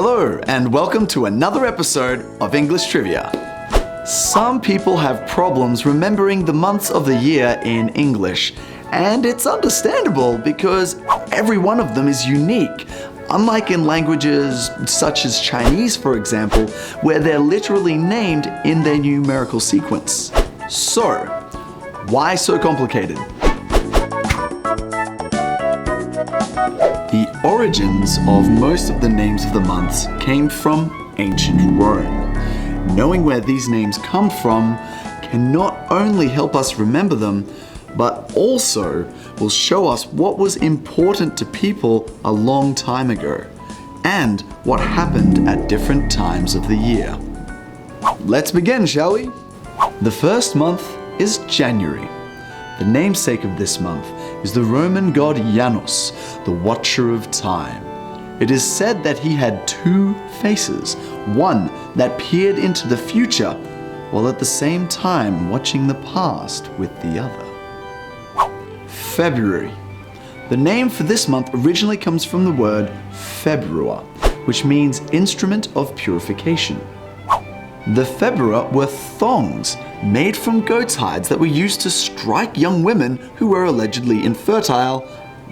Hello, and welcome to another episode of English Trivia. Some people have problems remembering the months of the year in English, and it's understandable because every one of them is unique. Unlike in languages such as Chinese, for example, where they're literally named in their numerical sequence. So, why so complicated? The origins of most of the names of the months came from ancient Rome. Knowing where these names come from can not only help us remember them, but also will show us what was important to people a long time ago, and what happened at different times of the year. Let's begin, shall we? The first month is January. The namesake of this month is the Roman god Janus, the Watcher of Time. It is said that he had two faces, one that peered into the future, while at the same time watching the past with the other. February. The name for this month originally comes from the word februa, which means instrument of purification. The februa were thongs made from goat's hides that were used to strike young women who were allegedly infertile,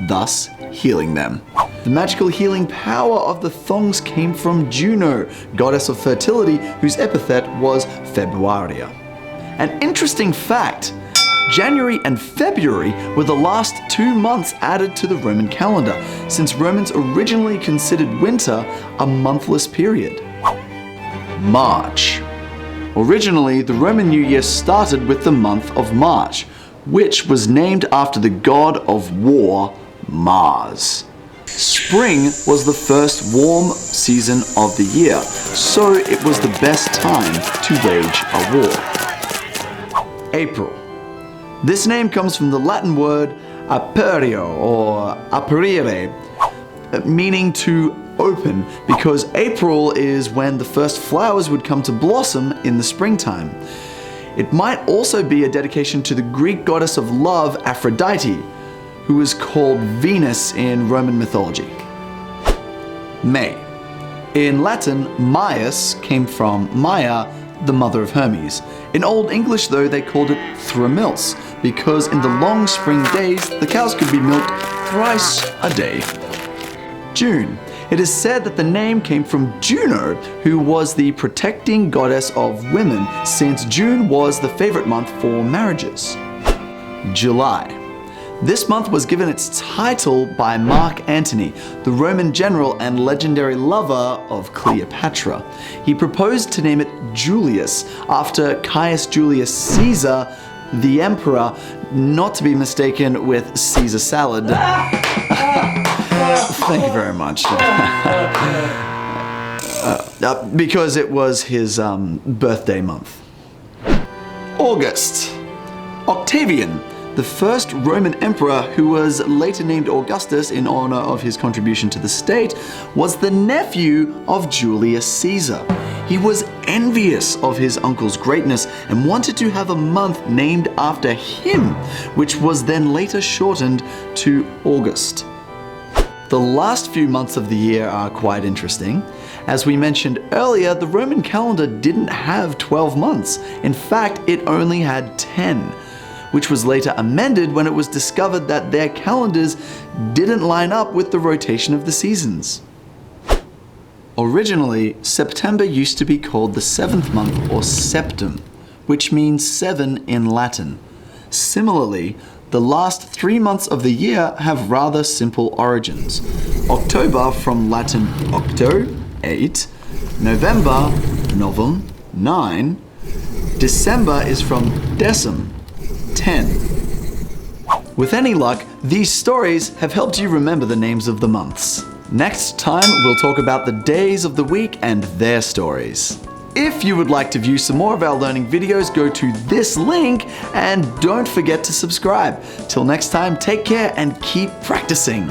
thus healing them. The magical healing power of the thongs came from Juno, goddess of fertility, whose epithet was Februaria. An interesting fact, January and February were the last 2 months added to the Roman calendar, since Romans originally considered winter a monthless period. March. Originally, the Roman New Year started with the month of March, which was named after the god of war, Mars. Spring was the first warm season of the year, so it was the best time to wage a war. April. This name comes from the Latin word aperio or aprire, meaning to open, because April is when the first flowers would come to blossom in the springtime. It might also be a dedication to the Greek goddess of love, Aphrodite, who was called Venus in Roman mythology. May. In Latin, Maius came from Maia, the mother of Hermes. In Old English, though, they called it thramils, because in the long spring days, the cows could be milked thrice a day. June. It is said that the name came from Juno, who was the protecting goddess of women, since June was the favorite month for marriages. July. This month was given its title by Mark Antony, the Roman general and legendary lover of Cleopatra. He proposed to name it Julius, after Caius Julius Caesar, the emperor, not to be mistaken with Caesar salad. Thank you very much. Because it was his birthday month. August. Octavian, the first Roman emperor, who was later named Augustus in honor of his contribution to the state, was the nephew of Julius Caesar. He was envious of his uncle's greatness and wanted to have a month named after him, which was then later shortened to August. The last few months of the year are quite interesting. As we mentioned earlier, the Roman calendar didn't have 12 months. In fact, it only had 10, which was later amended when it was discovered that their calendars didn't line up with the rotation of the seasons. Originally, September used to be called the 7th month, or septem, which means 7 in Latin. Similarly, the last 3 months of the year have rather simple origins. October from Latin octo, 8, November, novum, 9, December is from decim, 10. With any luck, these stories have helped you remember the names of the months. Next time, we'll talk about the days of the week and their stories. If you would like to view some more of our learning videos, go to this link and don't forget to subscribe. Till next time, take care and keep practicing.